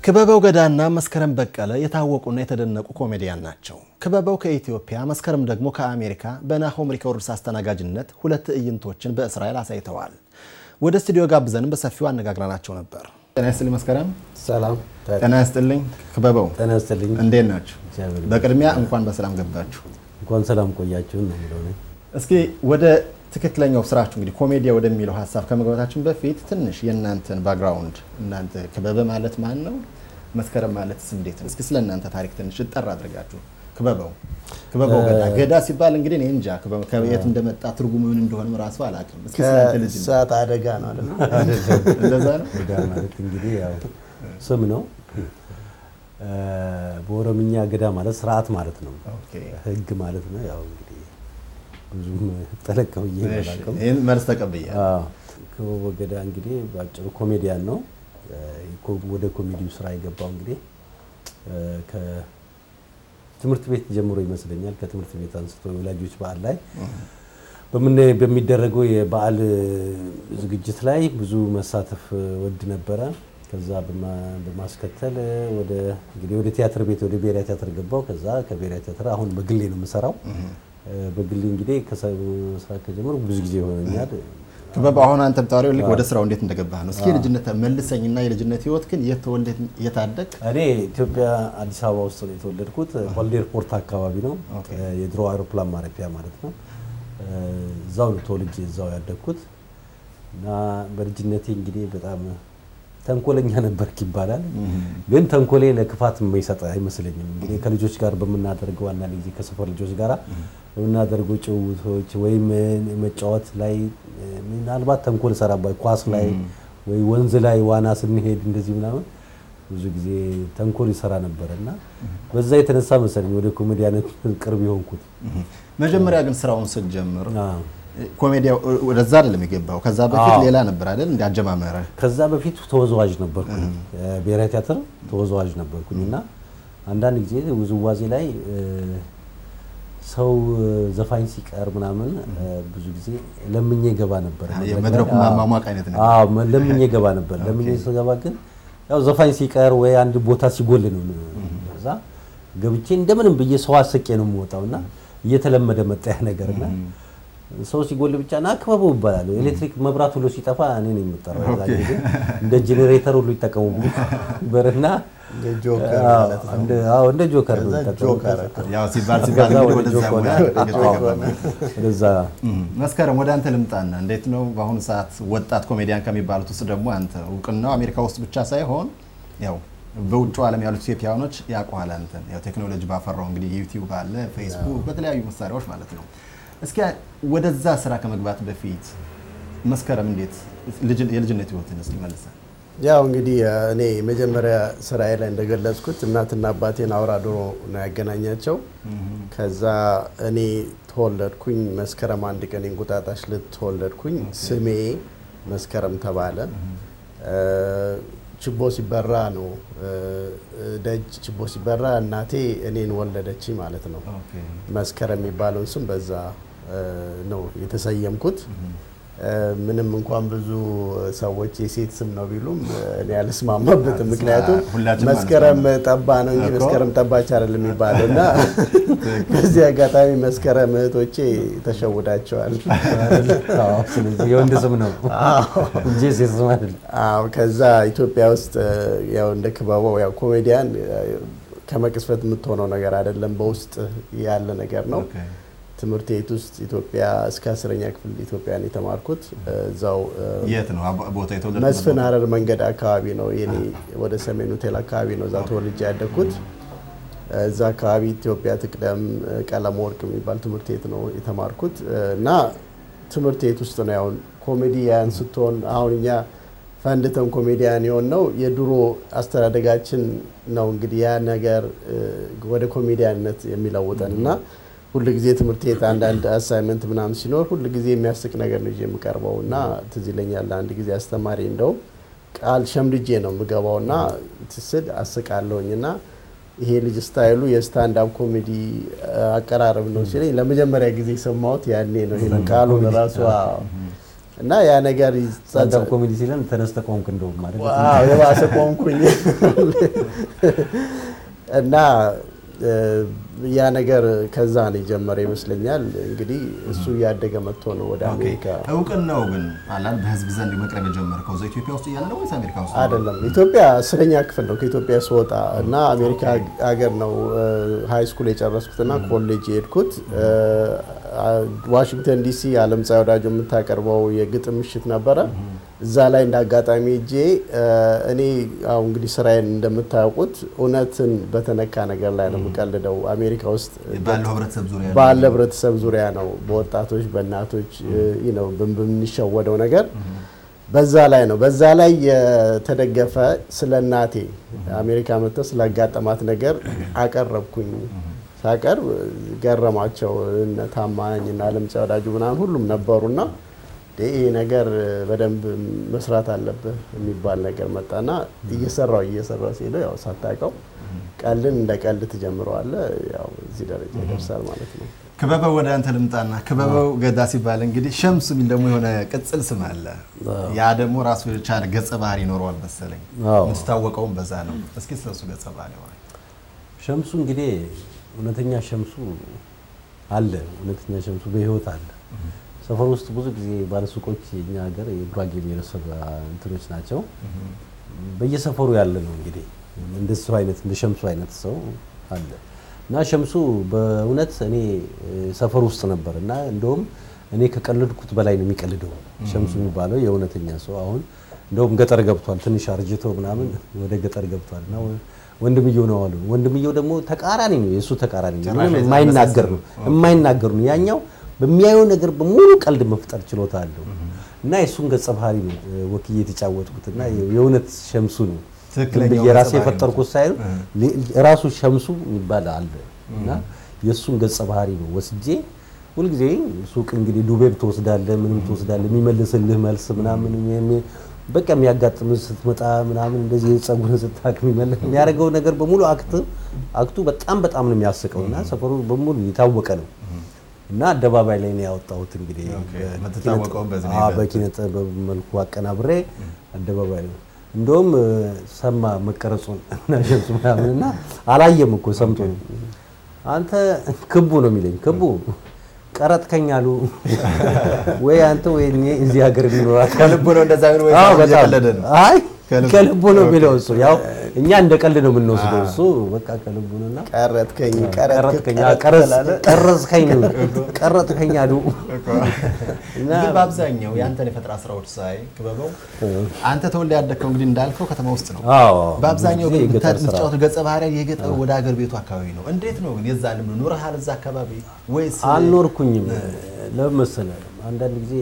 ክበበው ገዳና መስከረም በቀለ የታወቁና የተደነቁ ኮሜዲያን ናቸው። ክበበው ከኢትዮጵያ መስከረም ደግሞ ከአሜሪካ በናሆም ሪኮርድስ አስተናጋጅነት ሁለት ትዕይንቶችን በእስራኤል አሳይተዋል። ወደ ስቱዲዮ ጋብዘንም በሰፊው አነጋግረናቸው ነበር። ጤና ይስጥልኝ መስከረም። ሰላም። ጤና ይስጥልኝ ክበበው። ጤና ይስጥልኝ። እንዴት ናችሁ? በቅድሚያ እንኳን በሰላም ገባችሁ። እንኳን ሰላም ቆያችሁ ነው የሚለው ነው። እስኪ ወደ ትክክለኛው ስራችሁ እንግዲህ ኮሜዲያ ወደሚለው ሐሳብ ከመግባታችን በፊት ትንሽ የእናንተን ባክግራውንድ እናንተ ክበበ ማለት ማን ነው? መስከረም ማለትስ እንዴት ነው? እስኪ ስለእናንተ ታሪክ ትንሽ እጠራ አድርጋችሁ። ክበበው ገዳ ሲባል እንግዲህ እኔ እንጃ ከየት እንደመጣ ትርጉሙ ምን እንደሆነ ራሱ አላውቅም። እስኪ ስለእናንተ ልጅ ሰዓት አደጋ ነው አይደል? እንደዛ ነው። ገዳ ማለት እንግዲህ ያው ስም ነው። በኦሮምኛ ገዳ ማለት ስርዓት ማለት ነው። ህግ ማለት ነው። ያው እንግዲህ ብዙም ተለቀው ይያላቀም ይሄን መልስ ተቀበያለሁ። ክበበው ገዳ እንግዲህ ባጭሩ ኮሜዲያን ነው። ወደ ኮሜዲው ስራ የገባው እንግዲህ ከትምህርት ቤት ጀምሮ ይመስለኛል። ከትምህርት ቤት አንስቶ ወላጆች በዓል ላይ በሚደረገው የበዓል ዝግጅት ላይ ብዙ መሳተፍ ወድ ነበረ። ከዛ በማስከተል ወደ ቲያትር ቤት ወደ ብሔራዊ ቲያትር ገባው። ከዛ ከብሔራዊ ቲያትር አሁን በግሌ ነው የምሰራው። በግሌ እንግዲህ ከስራ ከጀመሩ ብዙ ጊዜ ሆነኛል። ክበበው አሁን አንተ ብታወሪው ልክ ወደ ስራው እንዴት እንደገባህ ነው። እስኪ ልጅነት መልሰኝና የልጅነት ህይወት ግን የተወለደ የታደግ እኔ ኢትዮጵያ አዲስ አበባ ውስጥ ነው የተወለድኩት። ኮልድ ኤርፖርት አካባቢ ነው። የድሮ አውሮፕላን ማረፊያ ማለት ነው። እዛው ነው ተወልጄ እዛው ያደግኩት እና በልጅነቴ እንግዲህ በጣም ተንኮለኛ ነበርክ ይባላል። ግን ተንኮሌ ለክፋት የማይሰጥ አይመስለኝም። እንግዲህ ከልጆች ጋር በመናደርገው ዋና ጊዜ ከሰፈር ልጆች ጋር በመናደርገው ጭውውቶች ወይም መጫወት ላይ ምናልባት ተንኮል ሰራባይ ኳስ ላይ ወይ ወንዝ ላይ ዋና ስንሄድ እንደዚህ ምናምን ብዙ ጊዜ ተንኮል ይሰራ ነበርና በዛ የተነሳ መሰለኝ ወደ ኮሜዲያነት ቅርብ የሆንኩት። መጀመሪያ ግን ስራውን ስትጀምር ኮሜዲያ ወደዛ አይደለም የገባው። ከዛ በፊት ሌላ ነበር አይደል? እንዲያጀማመረ ከዛ በፊት ተወዛዋዥ ነበርኩኝ። ብሔራዊ ቲያትር ተወዛዋዥ ነበርኩኝና አንዳንድ ጊዜ ውዝዋዜ ላይ ሰው ዘፋኝ ሲቀር ምናምን ብዙ ጊዜ ለምኜ ገባ ነበር። የመድረኩ ማማሟቅ አይነት ነው። ለምኜ ገባ ነበር። ለምኜ ስገባ ግን ያው ዘፋኝ ሲቀር ወይ አንድ ቦታ ሲጎል ነው። ከዛ ገብቼ እንደምንም ብዬ ሰው አስቄ ነው የምወጣውና እየተለመደ መጣ ያ ነገርና ሰው ሲጎል ብቻ ና ክበበው ይባላል። ኤሌክትሪክ መብራት ሁሉ ሲጠፋ እኔ ነኝ የምጠራው። እንደ ጄኔሬተር ሁሉ ይተቀሙብኝ በረና ጆከር ማለት ነው። እንደ ጆከር ነው ጆከር ያው ሲባል ወደዛ መስከረም ወደ አንተ ልምጣና እንዴት ነው በአሁኑ ሰዓት ወጣት ኮሜዲያን ከሚባሉት ውስጥ ደግሞ አንተ እውቅናው አሜሪካ ውስጥ ብቻ ሳይሆን ያው በውጭው ዓለም ያሉት ኢትዮጵያውያኖች ያውቁሃል አንተን። ያው ቴክኖሎጂ ባፈራው እንግዲህ ዩቲዩብ አለ፣ ፌስቡክ በተለያዩ መሳሪያዎች ማለት ነው። እስኪ ወደዛ ስራ ከመግባት በፊት መስከረም እንዴት የልጅነት ህይወትን እስኪ መልሰ። ያው እንግዲህ እኔ መጀመሪያ ስራዬ ላይ እንደገለጽኩት እናትና አባቴን አውራ ዶሮ ነው ያገናኛቸው። ከዛ እኔ ተወለድኩኝ መስከረም አንድ ቀን እንቁጣጣሽ ልትወለድኩኝ። ስሜ መስከረም ተባለ። ችቦ ሲበራ ነው ደጅ ችቦ ሲበራ እናቴ እኔን ወለደች ማለት ነው። መስከረም የሚባለውን ስም በዛ ነው የተሰየምኩት። ምንም እንኳን ብዙ ሰዎች የሴት ስም ነው ቢሉም እኔ አልስማማበትም። ምክንያቱም መስከረም ጠባ ነው እንጂ መስከረም ጠባች አይደለም የሚባለውና በዚህ አጋጣሚ መስከረም እህቶቼ ተሸውዳቸዋል። ስለዚህ የወንድ ስም ነው እንጂ ሴት ስም አይደለም። ከዛ ኢትዮጵያ ውስጥ ያው እንደ ክበበው ያው ኮሜዲያን ከመቅስፈት የምትሆነው ነገር አይደለም፣ በውስጥ ያለ ነገር ነው። ትምህርት ቤት ውስጥ ኢትዮጵያ እስከ 10ኛ ክፍል ኢትዮጵያን የተማርኩት እዛው የት ነው ቦታ የተወለድኩት? መስፍን ሀረር መንገድ አካባቢ ነው። የኔ ወደ ሰሜን ሆቴል አካባቢ ነው እዛ ተወልጄ ያደግኩት። እዛ አካባቢ ኢትዮጵያ ትቅደም ቀለም ወርቅ የሚባል ትምህርት ቤት ነው የተማርኩት እና ትምህርት ቤት ውስጥ ነው ያው ኮሜዲያን ስትሆን አሁን እኛ ፈንድተን ኮሜዲያን የሆነው የድሮ አስተዳደጋችን ነው እንግዲህ ያ ነገር ወደ ኮሜዲያንነት የሚለውጠንና ሁሉ ጊዜ ትምህርት ቤት አንዳንድ አሳይመንት ምናምን ሲኖር ሁሉ ጊዜ የሚያስቅ ነገር ነው የምቀርበውና ትዝ ይለኛል አንድ ጊዜ አስተማሪ እንደው ቃል ሸምድጄ ነው የምገባውና ትስል አስቃለሁኝና ይሄ ልጅ ስታይሉ የስታንድ አፕ ኮሜዲ አቀራረብ ነው ሲለኝ ለመጀመሪያ ጊዜ ሰማሁት ያኔ ነው። ይሄን ቃሉን ራሱ እና ያ ነገር ስታንዳፕ ኮሜዲ ሲለን ተነስተ ቆምክ እንደው ማለት ነው። አዎ የባሰ ቆምኩኝ እና ያ ነገር ከዛ ነው የጀመረ ይመስለኛል። እንግዲህ እሱ ያደገ መጥቶ ነው ወደ አሜሪካ። እውቅናው ግን አላል በህዝብ ዘንድ መቅረብ የጀመረው እዛ ኢትዮጵያ ውስጥ እያለ ነው ወይስ አሜሪካ ውስጥ? አይደለም ኢትዮጵያ 10ኛ ክፍል ነው ከኢትዮጵያ ስወጣ እና አሜሪካ ሀገር ነው ሃይ ስኩል የጨረስኩትና ኮሌጅ የሄድኩት። ዋሽንግተን ዲሲ ዓለምፀሐይ ወዳጆ የምታቀርበው የግጥም ምሽት ነበረ። እዛ ላይ እንዳጋጣሚ እጄ እኔ አሁን እንግዲህ ስራዬን እንደምታውቁት እውነትን በተነካ ነገር ላይ ነው የምቀልደው። አሜሪካ ውስጥ ባለ ህብረተሰብ ዙሪያ ነው በወጣቶች በእናቶች በምንሸወደው ነገር በዛ ላይ ነው። በዛ ላይ የተደገፈ ስለ እናቴ አሜሪካ መጥተው ስላጋጠማት ነገር አቀረብኩኝ። ሳቀርብ ገረማቸው እነ ታማኝ እና ዓለምፀሐይ ወዳጆ ምናምን ሁሉም ነበሩና ይሄ ነገር በደንብ መስራት አለበት የሚባል ነገር መጣና እየሰራው ሲሄደው ያው ሳታውቀው ቀልን እንደ ቀልድ ትጀምረዋለህ ያው እዚህ ደረጃ ይደርሳል ማለት ነው። ክበበው ወደ አንተ ልምጣና ክበበው ገዳ ሲባል እንግዲህ ሸምሱ የሚል ደግሞ የሆነ ቅጽል ስም አለ። ያ ደግሞ ራሱ የቻለ ገጸ ባህሪ ይኖረዋል መሰለኝ። የምትታወቀውም በዛ ነው። እስኪ ስለሱ ገጸ ባህሪ ነው። ሸምሱ እንግዲህ እውነተኛ ሸምሱ አለ። እውነተኛ ሸምሱ በህይወት አለ። ሰፈር ውስጥ ብዙ ጊዜ ባለሱቆች እኛ ሀገር የጉራጌ ብሔረሰብ እንትኖች ናቸው። በየሰፈሩ ያለ ነው እንግዲህ እንደሱ አይነት እንደ ሸምሱ አይነት ሰው አለ እና ሸምሱ በእውነት እኔ ሰፈር ውስጥ ነበርና እንደውም እኔ ከቀለድኩት በላይ ነው የሚቀልደው ሸምሱ የሚባለው የእውነተኛ ሰው። አሁን እንደውም ገጠር ገብቷል ትንሽ አርጅቶ ምናምን ወደ ገጠር ገብቷልና ወንድምየው ነው አሉ። ወንድምየው ደግሞ ተቃራኒ ነው የሱ ተቃራኒ ነው የማይናገር ነው ያኛው በሚያየው ነገር በሙሉ ቀልድ መፍጠር ችሎታ አለው እና የሱን ገጸ ባህሪ ነው ወክዬ የተጫወትኩትና የእውነት ሸምሱ ነው ትክክለኛ የራሴ የፈጠርኩት ሳይሆን ራሱ ሸምሱ ይባላል እና የሱን ገጸ ባህሪ ነው ወስጄ ሁሉ ጊዜ ሱቅ እንግዲህ ዱቤብ ተወስዳለ ምንም ተወስዳለ የሚመልስልህ መልስ ምናምን በቃ የሚያጋጥም ስትመጣ ምናምን እንደዚህ ጸጉር ስታክ የሚያደርገው ነገር በሙሉ አክቱ በጣም ነው የሚያስቀውና ሰፈሩ በሙሉ የታወቀ ነው እና አደባባይ ላይ ነው ያወጣሁት እንግዲህ በኪነ ጥበብ መልኩ አቀናብሬ አደባባይ ነው እንደውም ሰማ መቀረጹን እና ሸምሱ ምናምንና አላየም እኮ ሰምቶ አንተ ክቡ ነው የሚለኝ ክቡ ቀረጥከኛሉ ወይ አንተ ወይ እኔ እዚህ ሀገር ሊኖራት ከልቡ ነው እንደዛ ወይ ያለደ ነው አይ ከልቡ ነው የሚለው እሱ ያው እኛ እንደ ቀልድ ነው የምንወስደው እሱ በቃ ከልቡ ነውና ቀረጥከኝ አሉ እና በአብዛኛው ያንተን የፈጠራ ስራዎች ሳይ ክበበው አንተ ተወልደ ያደከው እንግዲህ እንዳልከው ከተማ ውስጥ ነው በአብዛኛው ግን የምትጫወቱ ገጸ ባህሪ የገጠር ወደ ሀገር ቤቱ አካባቢ ነው እንዴት ነው ግን የዛንም ኑርሃል እዛ አካባቢ ወይስ አልኖርኩኝም ለምሳሌ አንዳንድ ጊዜ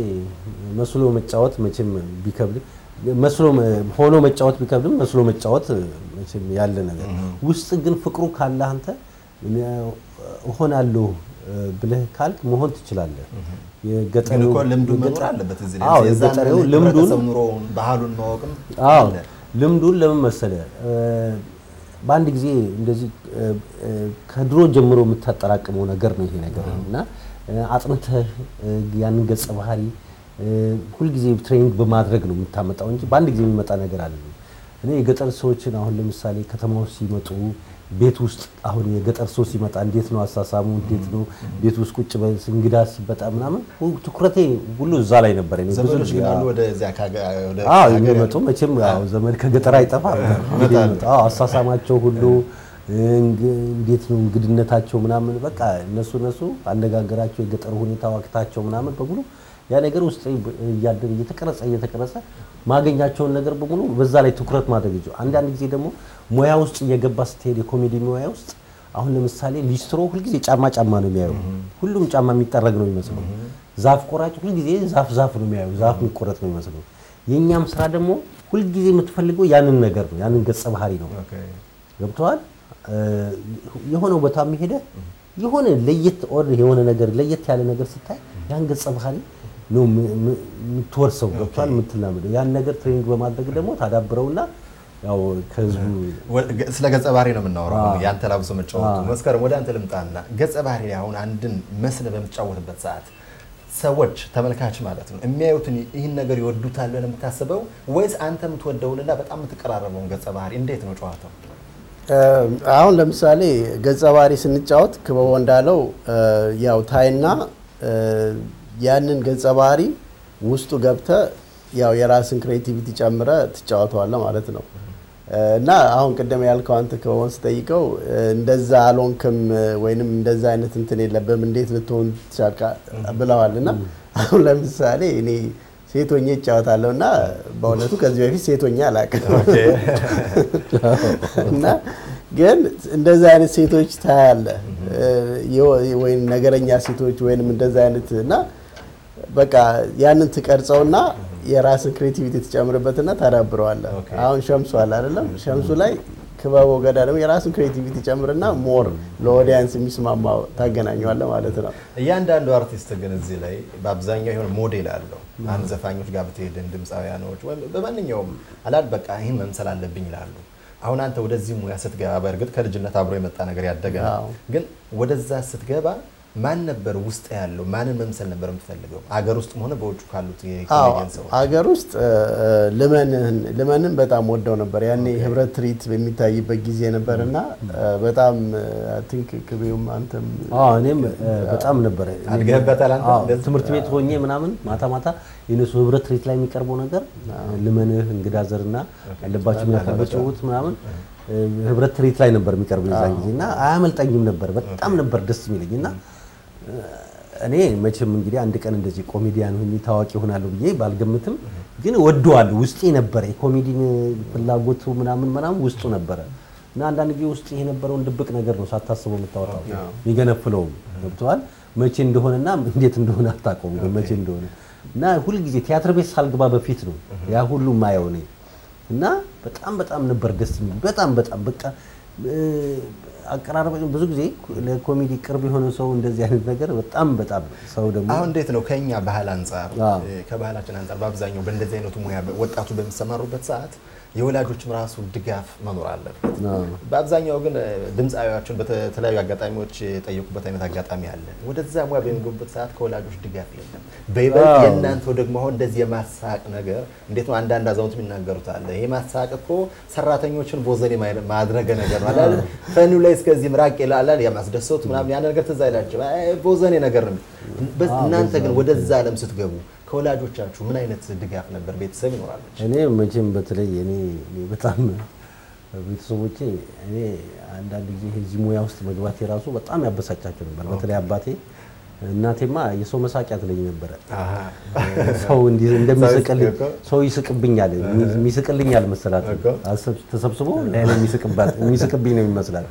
መስሎ መጫወት መቼም ቢከብድ መስሎ ሆኖ መጫወት ቢከብድም መስሎ መጫወት መቼም ያለ ነገር ውስጥ ግን ፍቅሩ ካለ አንተ ሆናለሁ ብለህ ካልክ መሆን ትችላለህ የገጠሩ ልምዱ መኖር አለበት እዚህ ላይ የዛሬው ልምዱን ኑሮውን ባህሉን ማወቅም አለ ልምዱን ለምን መሰለህ በአንድ ጊዜ እንደዚህ ከድሮ ጀምሮ የምታጠራቅመው ነገር ነው ይሄ ነገር እና አጥንተህ ያን ገጸ ባህሪ ሁሉ ጊዜ ትሬኒንግ በማድረግ ነው የምታመጣው እንጂ በአንድ ጊዜ የሚመጣ ነገር አይደለም። እኔ የገጠር ሰዎችን አሁን ለምሳሌ ከተማው ሲመጡ ቤት ውስጥ አሁን የገጠር ሰው ሲመጣ እንዴት ነው አሳሳሙ እንዴት ነው ቤት ውስጥ ቁጭ በእንግዳ ሲበጣ ምናምን ትኩረቴ ሁሉ እዛ ላይ ነበር። እኔ ብዙ ልጅ ያሉ ወደ እዚያ ካገ የሚመጡ መቼም ያው ዘመድ ከገጠር አይጠፋም። አሳሳማቸው ሁሉ እንዴት ነው እንግድነታቸው ምናምን በቃ እነሱ አነጋገራቸው የገጠር ሁኔታ ወቅታቸው ምናምን በሙሉ ያ ነገር ውስጥ ያደረ እየተቀረጸ ማገኛቸውን ነገር በሙሉ በዛ ላይ ትኩረት ማድረግ ይጆ አንዳንድ ጊዜ ደግሞ ሙያ ውስጥ እየገባ ስትሄድ የኮሜዲ ሙያ ውስጥ አሁን ለምሳሌ ሊስትሮ ሁሉ ጊዜ ጫማ ነው የሚያየው ሁሉም ጫማ የሚጠረግ ነው የሚመስለው ዛፍ ቆራጭ ሁሉ ጊዜ ዛፍ ነው የሚያየው ዛፍ የሚቆረጥ ነው የሚመስለው የኛም ስራ ደግሞ ሁሉ ጊዜ የምትፈልገው ያንን ነገር ነው ያንን ገጸ ባህሪ ነው ገብቷል የሆነው በጣም ይሄደ የሆነ ለየት ኦር የሆነ ነገር ለየት ያለ ነገር ስታይ ያን ገጸ ባህሪ ነው ምትወርሰው ገብቷል ምትላመደው ያን ነገር ትሬኒንግ በማድረግ ደግሞ ታዳብረውና ያው ከዙ ስለ ገጸ ባህሪ ነው የምናወራው ያንተ ላብሶ መጫወቱ መስከረም ወደ አንተ ልምጣና ገጸ ባህሪ አሁን አንድን መስለ በመጫወትበት ሰዓት ሰዎች ተመልካች ማለት ነው የሚያዩትን ይህን ነገር ይወዱታል ብለህ የምታስበው ወይስ አንተ የምትወደውንና በጣም የምትቀራረበውን ገጸ ባህሪ እንዴት ነው ጨዋታው? አሁን ለምሳሌ ገጸ ባህሪ ስንጫወት ክበቦ እንዳለው ያው ታይና ያንን ገጸ ባህሪ ውስጡ ገብተ ያው የራስን ክሬቲቪቲ ጨምረ ትጫወተዋለህ ማለት ነው። እና አሁን ቀደም ያልከው አንተ ክበቦን ስጠይቀው እንደዛ አልሆንክም ወይንም እንደዛ አይነት እንትን የለብም እንዴት ልትሆን ትቻልካ ብለዋልና አሁን ለምሳሌ እኔ ሴቶኛ እጫወታለሁና በእውነቱ ከዚህ በፊት ሴቶኛ አላውቅም። እና ግን እንደዛ አይነት ሴቶች ታያለ ወይም ነገረኛ ሴቶች ወይንም እንደዛ አይነት እና በቃ ያንን ትቀርጸውና የራስን ክሬቲቪቲ ተጨምርበትና ታዳብረዋለህ። አሁን ሸምሱ አለ አይደለም? ሸምሱ ላይ ክበቦ ገዳ ደግሞ የራስን ክሬቲቪቲ ጨምርና ሞር ለኦዲየንስ የሚስማማው ታገናኘዋለህ ማለት ነው። እያንዳንዱ አርቲስት ግን እዚህ ላይ በአብዛኛው የሆነ ሞዴል አለው። አንድ ዘፋኞች ጋር ብትሄድ ድምፃውያኖች ወይ በማንኛውም አላል በቃ ይሄን መምሰል አለብኝ ይላሉ። አሁን አንተ ወደዚህ ሙያ ስትገባ በእርግጥ ከልጅነት አብሮ የመጣ ነገር ያደገ ግን ወደዛ ስትገባ ማን ነበር ውስጥ ያለው? ማንን መምሰል ነበር የምትፈልገው? አገር ውስጥ ሆነ በውጭ ካሉት የኮሜዲያን ሰዎች? አገር ውስጥ ልመንን በጣም ወደው ነበር። ያኔ ህብረት ትርኢት በሚታይበት ጊዜ ነበርና በጣም አይ ቲንክ ክቤውም አንተም እኔም በጣም ነበር አድገህበታል አንተ? ትምህርት ቤት ሆኜ ምናምን ማታ የነሱ ህብረት ትርኢት ላይ የሚቀርበው ነገር ልመንህ እንግዳ ዘርና ያለባችሁ ምናምን ምናምን ህብረት ትርኢት ላይ ነበር የሚቀርበው የዛን ጊዜና አያመልጠኝም ነበር። በጣም ነበር ደስ የሚለኝና እኔ መቼም እንግዲህ አንድ ቀን እንደዚህ ኮሜዲያን ሆኜ ታዋቂ ሆናለሁ ብዬ ባልገምትም ግን ወደዋለሁ። ውስጤ ነበር የኮሜዲን ፍላጎቱ ምናምን ውስጡ ነበር እና አንዳንድ ጊዜ ውስጥ ይሄ ነበረውን ድብቅ ነገር ነው ሳታስበው የምታወጣው የሚገነፍለው ገብቷል። መቼ እንደሆነና እንዴት እንደሆነ አታውቀውም ግን መቼ እንደሆነ እና ሁሉ ጊዜ ቲያትር ቤት ሳልገባ በፊት ነው ያ ሁሉ ማየው ነው እና በጣም ነበር ደስ የሚል በጣም በቃ አቀራረበ ብዙ ጊዜ ለኮሜዲ ቅርብ የሆነ ሰው እንደዚህ አይነት ነገር በጣም ሰው ደግሞ አሁን እንዴት ነው ከኛ ባህል አንፃር ከባህላችን አንፃር በአብዛኛው በእንደዚህ አይነቱ ሙያ ወጣቱ በሚሰማሩበት ሰዓት የወላጆችም ራሱ ድጋፍ መኖር አለበት። በአብዛኛው ግን ድምፃዊዎችን በተለያዩ አጋጣሚዎች የጠየቁበት አይነት አጋጣሚ አለ። ወደዛ ሙያ በሚገቡበት ሰዓት ከወላጆች ድጋፍ የለም። በይበልጥ የእናንተው ደግሞ አሁን እንደዚህ የማሳቅ ነገር እንዴት ነው አንዳንድ አዛውንት የሚናገሩት አለ። ይሄ ማሳቅ እኮ ሰራተኞችን ቦዘኔ ማድረግ ነገር ነው አይደል? ፈኒው ላይ እስከዚህ ምራቅ ይላል ያማስደሰት ምናምን ያ ነገር ትዝ አይላችሁ ቦዘኔ ነገር ነው። እናንተ ግን ወደዛ ዓለም ስትገቡ ከወላጆቻችሁ ምን አይነት ድጋፍ ነበር? ቤተሰብ ይኖራል? እኔ መቼም በተለይ እኔ በጣም ቤተሰቦቼ እኔ አንዳንድ ጊዜ እዚህ ሙያ ውስጥ መግባት የራሱ በጣም ያበሳጫቸው ነበር። በተለይ አባቴ እናቴማ የሰው መሳቂያ ትለኝ ነበር። ሰው እንደሚስቅልኝ ሰው ይስቅብኛል የሚስቅልኛል መሰላት ተሰብስቦ ላይ የሚስቅብኝ ነው የሚመስላት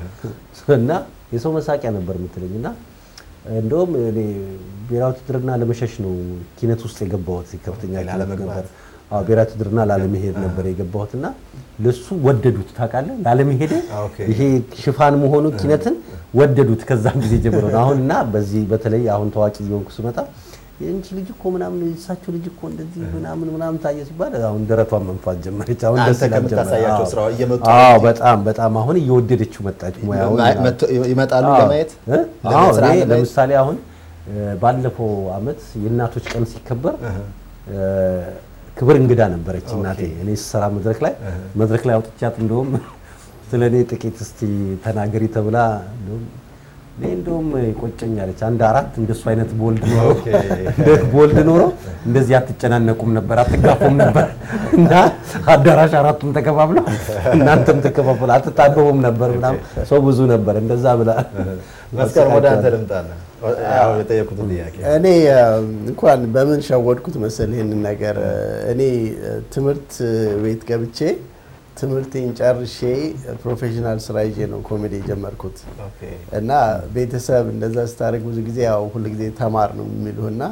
እና የሰው መሳቂያ ነበር የምትለኝና እንደውም እኔ ብሔራዊ ውትድርና ለመሸሽ ነው ኪነት ውስጥ የገባሁት። ከፍተኛ ነበር ብሔራዊ ውትድርና ላለመሄድ ነበር የገባሁትና ለሱ ወደዱት ታውቃለህ። ላለመሄድ ይሄ ሽፋን መሆኑ ኪነትን ወደዱት ከዛም ጊዜ ጀምሮ ነው አሁንና በዚህ በተለይ አሁን ታዋቂ የሆንኩ ስመጣ እንጂ ልጅ እኮ ምናምን እሳቸው ልጅ እኮ እንደዚህ ምናምን ታየ ሲባል አሁን ደረቷን መንፋት ጀመረች። አሁን ደስ ይላል ተሳያቸው ስራው እየመጡ በጣም አሁን እየወደደችው መጣች ሙያው ይመጣሉ ለማየት። ለምሳሌ አሁን ባለፈው አመት የእናቶች ቀን ሲከበር ክብር እንግዳ ነበረች እናቴ። እኔ ስራ መድረክ ላይ አውጥቻት እንደውም ስለኔ ጥቂት እስቲ ተናገሪ ተብላ እንደውም ቆጨኛለች። አንድ አራት እንደሱ አይነት ቦልድ ኖሮ እንደዚህ አትጨናነቁም ነበር አትጋፉም ነበር እና አዳራሽ አራቱም ተከፋፍለው እናንተም ተከፋፍለው አትጣበቡም ነበር ምናምን ሰው ብዙ ነበር እንደዛ ብላ መስከረም ወደ አንተ ልምጣና ያው የጠየቁት ጥያቄ እኔ እንኳን በምን ሸወድኩት መሰል ይሄንን ነገር እኔ ትምህርት ቤት ገብቼ ትምህርቴን ጨርሼ ፕሮፌሽናል ስራ ይዤ ነው ኮሜዲ ጀመርኩት እና ቤተሰብ እንደዛ ስታደርግ ብዙ ጊዜ ያው ሁሉ ጊዜ ተማር ነው የሚሉና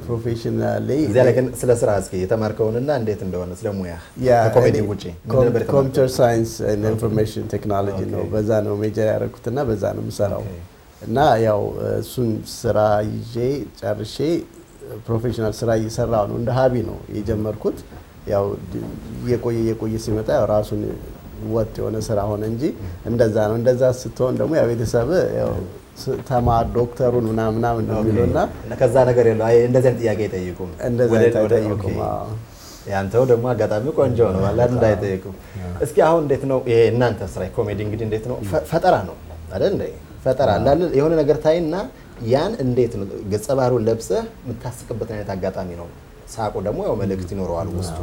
ፕሮፌሽናሊ እዚያ ላይ ግን ስለ ስራ እስኪ የተማርከውንና እንዴት እንደሆነ ስለሙያ ከኮሜዲ ውጪ ኮምፒውተር ሳይንስ ኤንድ ኢንፎርሜሽን ቴክኖሎጂ ነው በዛ ነው ሜጀር ያደረኩትና በዛ ነው የምሰራው እና ያው እሱን ስራ ይዤ ጨርሼ ፕሮፌሽናል ስራ እየሰራሁ ነው እንደ ሀቢ ነው የጀመርኩት። ያው የቆየ ሲመጣ ያው ራሱን ወጥ የሆነ ስራ ሆነ እንጂ እንደዛ ነው። እንደዛ ስትሆን ደግሞ ያ ቤተሰብ ያው ተማር ዶክተሩን ምናምን ነው የሚሉና ከዛ ነገር የለው። አይ እንደዚህ አይነት ጥያቄ አይጠይቁም። እንደዛ አይጠይቁም። ያንተው ደግሞ አጋጣሚ ቆንጆ ነው ማለት እንዳይጠይቁም። እስኪ አሁን እንዴት ነው ይሄ እናንተ ስራ ኮሜዲ እንግዲህ እንዴት ነው ፈጠራ ነው አይደል እንዴ? ፈጠራ እንዳለ የሆነ ነገር ታይና ያን እንዴት ነው ገጸ ባህሪውን ለብሰህ የምታስቅበት አይነት አጋጣሚ ነው። ሳቁ ደግሞ ያው መልእክት ይኖረዋል ውስጡ።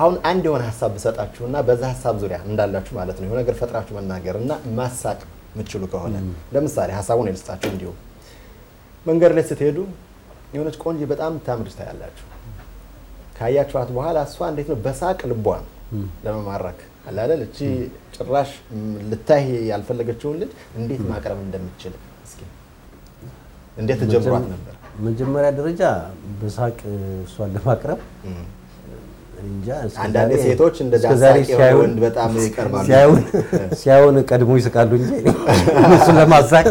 አሁን አንድ የሆነ ሐሳብ ብሰጣችሁና በዛ ሐሳብ ዙሪያ እንዳላችሁ ማለት ነው የሆነ ነገር ፈጥራችሁ መናገርና ማሳቅ ምትችሉ ከሆነ ለምሳሌ ሐሳቡን ልስጣችሁ። እንዲሁ መንገድ ላይ ስትሄዱ የሆነች ቆንጆ በጣም ታምር ታያላችሁ። ካያችኋት በኋላ እሷ እንዴት ነው በሳቅ ልቧን ለመማረክ አላለ እቺ ጭራሽ ልታይ ያልፈለገችውን ልጅ እንዴት ማቅረብ እንደምትችል እስኪ እንዴት ተጀምሯት ነበር? መጀመሪያ ደረጃ በሳቅ እሷን ለማቅረብ እንጃ አንዳንድ ሴቶች እንደዛ ሳቅ ወንድ በጣም ይቀርባሉ። ሲያዩን ቀድሞ ይስቃሉ እንጂ እሱ ለማሳቅ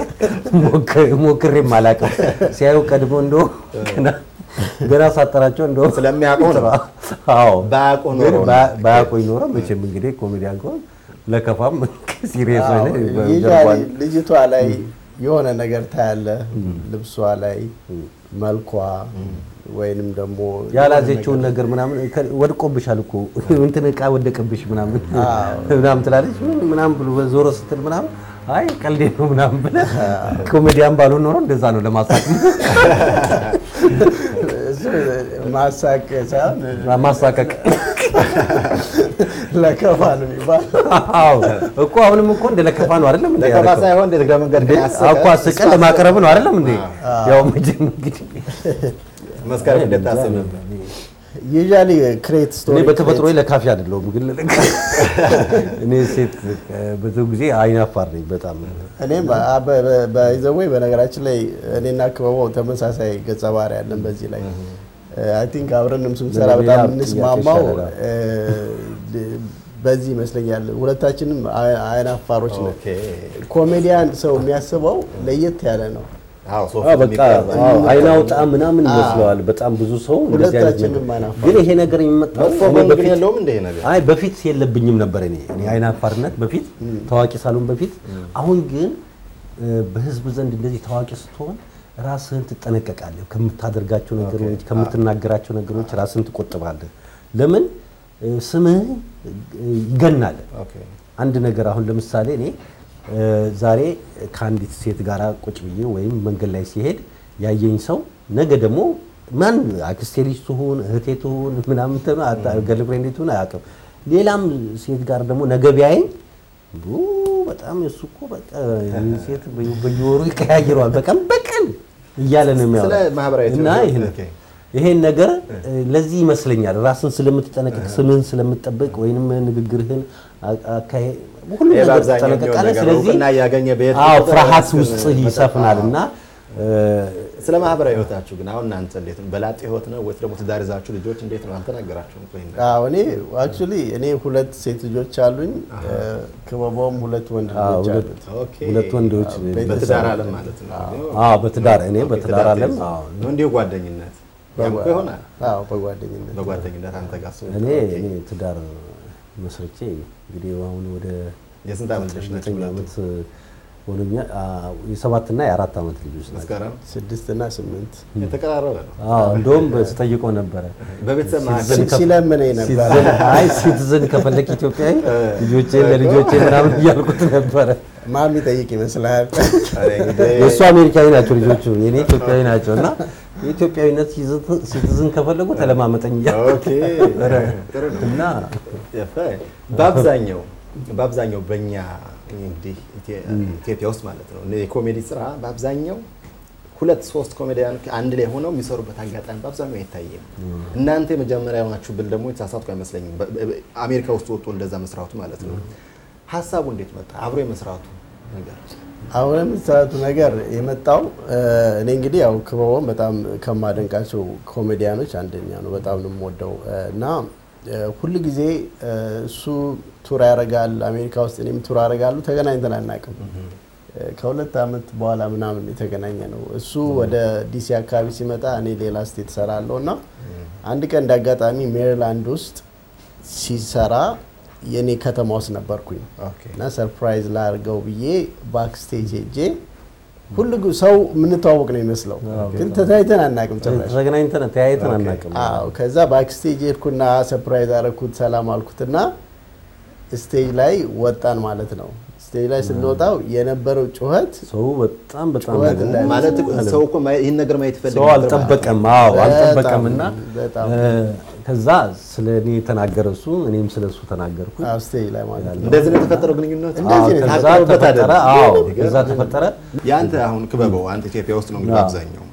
ሞክሬም አላውቅም። ሲያዩ ቀድሞ እንደው ገና ሳጠራቸው እንደው ስለሚያውቁ ነው። አዎ ባያውቁ ኖሮ መቼም እንግዲህ ኮሜዲያን ኮን ለከፋም ሲሪየስ ነው። ልጅቷ ላይ የሆነ ነገር ታያለ፣ ልብሷ ላይ መልኳ ወይንም ደግሞ ያላዘችውን ነገር ምናምን ወድቆብሻል እኮ እንትን ዕቃ ወደቀብሽ ምናምን ትላለች ምናምን ብሎ ዞሮ ስትል ምናምን አይ ቀልዴ ነው ምናምን ብለ ኮሜዲያን ባልሆን ኖሮ እንደዛ ነው ለማሳቅ ማሳቅ ሳይሆን ማሳቀቅ ለከፋ ነው የሚባል። አዎ እኮ አሁንም እኮ እንደ ለከፋ ነው አይደለም እንዴ? ለከፋ ሳይሆን እንደ ግራ መንገድ አቋ አስቀ ለማቅረብ ነው አይደለም እንዴ? ያው መጀመሪያ እንግዲህ መስከረም እንደታሰበ ነበር። ዩዛሊ ክሬት ስቶሪ እኔ በተፈጥሮዬ ለካፊ አይደለሁም ግን እኔ ሴት ብዙ ጊዜ አይናፋር ነኝ በጣም። እኔም በይዘዌ በነገራችን ላይ እኔና ክበባው ተመሳሳይ ገጸ ባህሪ ያለን በዚህ ላይ አይ ቲንክ አብረንም ስንሰራ በጣም እንስማማው በዚህ ይመስለኛል። ሁለታችንም አይናፋሮች ነን። ኮሜዲያን ሰው የሚያስበው ለየት ያለ ነው። በቃ አይናውጣ ምናምን ይመስለዋል በጣም ብዙ ሰው እንደዚህ አይነት ግን ይሄ ነገር የሚመጣው በፊት የለውም እንደ ይሄ ነገር አይ በፊት የለብኝም ነበር እኔ አይናፋርነት በፊት ታዋቂ ሳሉን በፊት። አሁን ግን በህዝብ ዘንድ እንደዚህ ታዋቂ ስትሆን ራስህን ትጠነቀቃለህ። ከምታደርጋቸው ነገሮች ከምትናገራቸው ነገሮች ራስህን ትቆጥባለህ። ለምን ስምህ ይገናል። አንድ ነገር አሁን ለምሳሌ እኔ ዛሬ ከአንዲት ሴት ጋር ቁጭ ብዬ ወይም መንገድ ላይ ሲሄድ ያየኝ ሰው ነገ ደግሞ ማን አክስቴ ልጅ ትሁን እህቴ ትሁን ምናምን ገልፍሬንድ ትሁን አያውቅም። ሌላም ሴት ጋር ደግሞ ነገ ቢያየኝ በጣም እሱ እኮ በቃ ሴት በየወሩ ይቀያይረዋል በቀን እያለ ነው የሚያወራው። እና ይሄን ነገር ለዚህ ይመስለኛል ራስን ስለምትጠነቀቅ ስምህን ስለምትጠብቅ ወይንም ንግግርህን አካሄ ሁሉ ነገር ተጠነቀቃለህ። ስለዚህ ፍርሃት ውስጥ ይሰፍናልና ስለ ማህበራዊ ህይወታችሁ ግን አሁን እናንተ እንዴት ነው? በላጤ ህይወት ነው ወይስ ደግሞ ትዳር ይዛችሁ ልጆች እንዴት ነው አልተናገራችሁም? አዎ እኔ አክቹሊ እኔ ሁለት ሴት ልጆች አሉኝ። ክበባውም ሁለት ወንድ ልጆች አሉት። ኦኬ ሁለት ወንዶች በትዳር ዓለም ማለት ነው። አዎ በትዳር እኔ በትዳር ዓለም አዎ ነው እንዲሁ ጓደኝነት ያምኩ ይሆናል። አዎ በጓደኝነት አንተ ጋር ሰው እኔ ትዳር መስርቼ እንግዲህ አሁን ወደ የስንት ዓመት ልጅ ናችሁ? ሆነኛ የ7 እና የ4 ዓመት ልጆች ናቸው። መስከረም 6 እና 8 የተቀራረበ ነው። እንደውም በስተጠይቀው ነበር በቤተሰብ ማህፀን ሲለምነኝ ነበር። አይ ሲቲዝን ከፈለክ ኢትዮጵያዊ ለልጆቼ ምናምን እያልኩት ነበር። ማሚ ጠይቅ ይመስላል። እሱ አሜሪካዊ ናቸው ልጆቹ የኔ ኢትዮጵያዊ ናቸውና የኢትዮጵያዊነት ሲቲዝን ከፈለጉ ተለማመጠኝ እያልኩ ኦኬ እና በአብዛኛው በእኛ እንግዲህ ኢትዮጵያ ውስጥ ማለት ነው የኮሜዲ ስራ በአብዛኛው 2-3 ኮሜዲያን አንድ ላይ ሆነው የሚሰሩበት አጋጣሚ በአብዛኛው አይታየም። እናንተ የመጀመሪያ ሆናችሁ ብል ደግሞ የተሳሳትኩ አይመስለኝም። አሜሪካ ውስጥ ወጥቶ እንደዛ መስራቱ ማለት ነው። ሀሳቡ እንዴት መጣ? አብሮ የመስራቱ ነገር ነገር የመጣው እኔ እንግዲህ ያው ክበባውን በጣም ከማደንቃቸው ኮሜዲያኖች አንደኛ ነው። በጣም ነው የምወደው እና ሁሉ ጊዜ እሱ ቱር ያደርጋል አሜሪካ ውስጥ እኔም ቱር አደርጋለሁ። ተገናኝተን አናውቅም። ከ2 ዓመት በኋላ ምናምን የተገናኘ ነው። እሱ ወደ ዲሲ አካባቢ ሲመጣ እኔ ሌላ ስቴት ሰራለሁና አንድ ቀን እንዳጋጣሚ ሜሪላንድ ውስጥ ሲሰራ የኔ ከተማ ውስጥ ነበርኩኝ እና ሰርፕራይዝ ላርገው ብዬ ባክስቴጅ ሄጄ ሁሉ ሰው ምን ተዋወቅ ነው የሚመስለው ግን ተታይተን አናውቅም ጭራሽ ተገናኝተን ተያይተን አናውቅም ከዛ ባክስቴጅ ሄድኩና ሰርፕራይዝ አረኩት ሰላም አልኩትና ስቴጅ ላይ ወጣን ማለት ነው ስቴጅ ላይ ስንወጣው የነበረው ጩኸት ሰው በጣም ማለት ሰው እኮ ይሄን ነገር ማየት ይፈልጋል ሰው አልጠበቀምና ከዛ ስለኔ ተናገረው እሱ እኔም ስለሱ ተናገርኩ ስቴጅ ላይ ማለት ነው እንደዚህ ነው የተፈጠረው ግንኙነት ከዛ ተፈጠረ ያንተ አሁን ክበበው አንተ ኢትዮጵያ ውስጥ ነው እንግዲህ አብዛኛው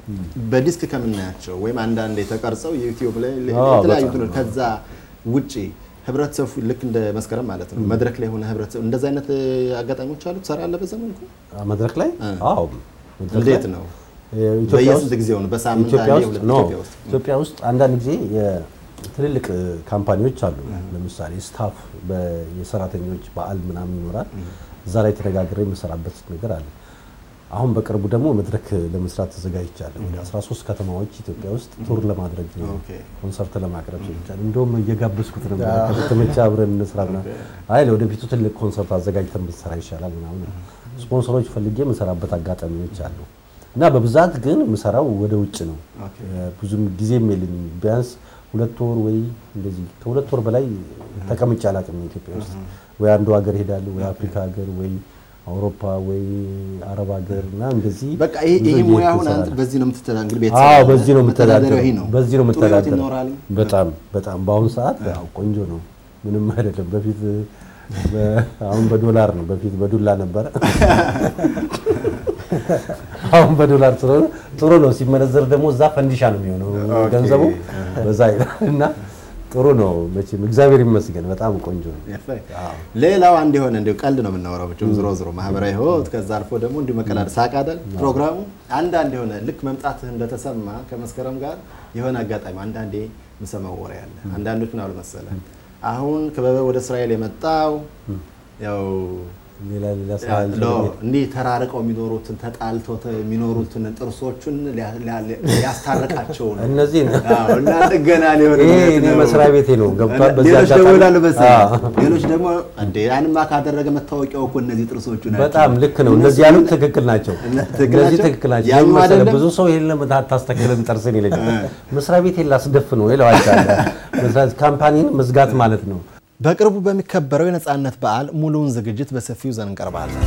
በዲስክ ከምናያቸው ወይም አንዳንዴ ተቀርጸው ዩቲዩብ ላይ የተለያዩ ትኖር ከዛ ውጪ ህብረተሰቡ ልክ እንደ መስከረም ማለት ነው መድረክ ላይ ሆነ ህብረተሰቡ እንደዛ አይነት አጋጣሚዎች አሉ ተሰራለ በዘመንኩ መድረክ ላይ እንዴት ነው ኢትዮጵያ ውስጥ ጊዜው ነው በሳምንት ኢትዮጵያ ውስጥ አንዳንድ ጊዜ ትልልቅ ካምፓኒዎች አሉ ለምሳሌ ስታፍ የሰራተኞች በዓል ምናምን ይኖራል እዛ ላይ ተነጋግረን የምሰራበት ነገር አለ አሁን በቅርቡ ደግሞ መድረክ ለመስራት ተዘጋጅቻለሁ ወደ 13 ከተማዎች ኢትዮጵያ ውስጥ ቱር ለማድረግ ነው ኮንሰርት ለማቅረብ ይቻላል እንደውም እየጋበዝኩት ነበር ከተመቻ አብረን እንስራና አይደል ወደፊቱ ትልቅ ኮንሰርት አዘጋጅተን ብንሰራ ይሻላል ምናምን ስፖንሰሮች ፈልጌ የምሰራበት አጋጣሚዎች አሉ እና በብዛት ግን የምሰራው ወደ ውጭ ነው ብዙም ጊዜም የለኝም ቢያንስ 2 ወር ወይ እንደዚህ ከ2 ወር በላይ ተቀምጬ አላውቅም ኢትዮጵያ ውስጥ ወይ አንዱ ሀገር ሄዳለሁ ወይ አፍሪካ ሀገር ወይ አውሮፓ ወይ አረብ ሀገርና እንደዚህ በቃ ይሄ ሙያውን አንተ በዚህ ነው የምትተዳደረው ቤት በዚህ ነው የምትተዳደረው በጣም በአሁን ሰዓት ያው ቆንጆ ነው ምንም አይደለም በፊት አሁን በዶላር ነው በፊት በዱላ ነበር አሁን በዶላር ጥሩ ነው ሲመነዘር ደግሞ እዛ ፈንዲሻ ነው የሚሆነው ገንዘቡ በዛ እና ጥሩ ነው መቼም እግዚአብሔር ይመስገን በጣም ቆንጆ ነው ሌላው አንድ የሆነ እንደው ቀልድ ነው የምናወራው ብቻ ዝሮ ማህበራዊ ህይወት ከዛ አልፎ ደግሞ እንዲህ መቀላል ሳቃደል ፕሮግራሙ አንድ የሆነ ልክ መምጣትህ እንደተሰማ ከመስከረም ጋር የሆነ አጋጣሚ አንዳንዴ ምሰማው ወሬ ያለ አንዳንዶች ምን አሉ መሰለ አሁን ከበበ ወደ እስራኤል የመጣው ያው ሌላ ሳይል እንዴ ተራርቀው የሚኖሩትን ተጣልተው የሚኖሩትን ጥርሶቹን ያስታረቃቸው ነው እነዚህ እና ጥገና ሊሆን እኔ መስሪያ ቤቴ ነው ገብቷል ሌሎች ደግሞ እንዴ ያንማ ካደረገ መታወቂያው እኮ እነዚህ ጥርሶቹ ናቸው በጣም ልክ ነው እንደዚህ ያሉት ትክክል ናቸው እነዚህ ትክክል ናቸው ብዙ ሰው ይሄን ታስተካክለም ጥርስን ይለኛል መስሪያ ቤቴ ላስደፍ ነው ይለዋል መስሪያ ካምፓኒን መዝጋት ማለት ነው በቅርቡ በሚከበረው የነጻነት በዓል ሙሉውን ዝግጅት በሰፊው ዘን እንቀርባለን